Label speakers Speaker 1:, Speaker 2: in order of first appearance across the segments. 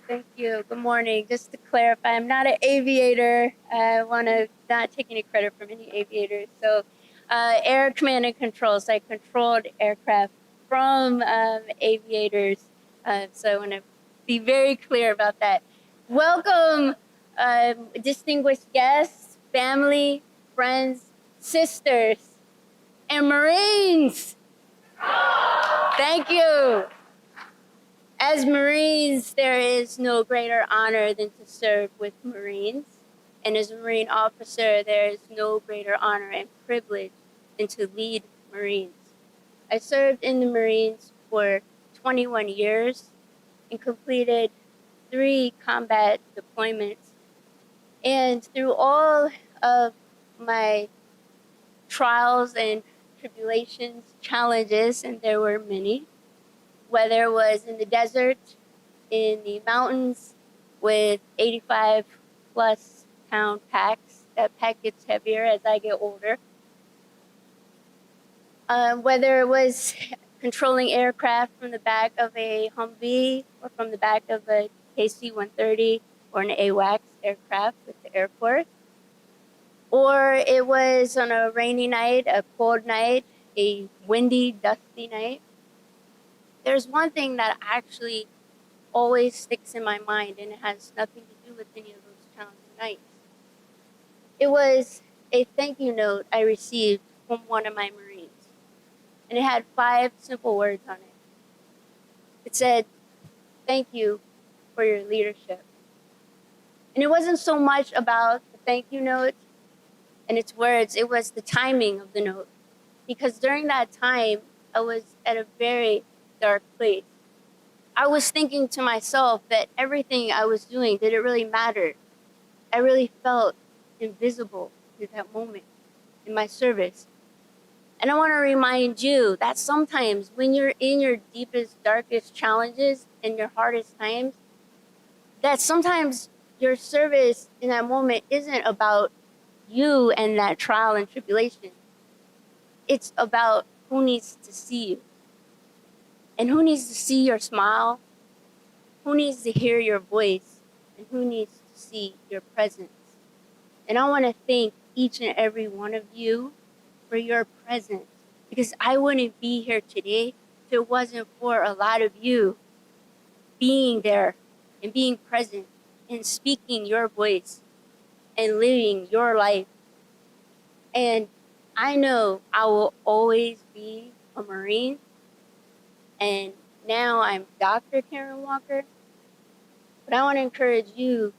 Speaker 1: Thank you. Good morning. Just to clarify, I'm not an aviator. I want to not take any credit from any aviators. So, air command and control. So I controlled aircraft from aviators. So I want to be very clear about that. Welcome, distinguished guests, family, friends, sisters, and Marines. Thank you. As Marines, there is no greater honor than to serve with Marines. And as a Marine officer, there is no greater honor and privilege than to lead Marines. I served in the Marines for 21 years and completed 3 combat deployments. And through all of my trials and tribulations, challenges, and there were many, whether it was in the desert, in the mountains with 85 plus pound packs. That pack gets heavier as I get older. Whether it was controlling aircraft from the back of a Humvee or from the back of a KC-130 or an AWACS aircraft with the Air Force, or it was on a rainy night, a cold night, a windy, dusty night. There's one thing that actually always sticks in my mind, and it has nothing to do with any of those challenging nights. It was a thank you note I received from one of my Marines, and it had 5 simple words on it. It said, "Thank you for your leadership." And it wasn't so much about the thank you note and its words, it was the timing of the note. Because during that time, I was at a very dark place. I was thinking to myself that everything I was doing, did it really matter? I really felt invisible in that moment in my service. And I want to remind you that sometimes when you're in your deepest, darkest challenges and your hardest times, that sometimes your service in that moment isn't about you and that trial and tribulation. It's about who needs to see you. And who needs to see your smile, who needs to hear your voice, and who needs to see your presence. And I want to thank each and every one of you for your presence, because I wouldn't be here today if it wasn't for a lot of you being there and being present and speaking your voice and living your life. And I know I will always be a Marine, and now I'm Dr. Karen Walker, but I want to encourage you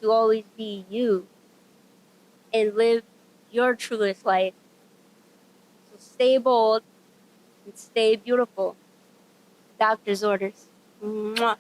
Speaker 1: to always be you and live your truest life. So stay bold and stay beautiful. Doctor's orders. Mwah.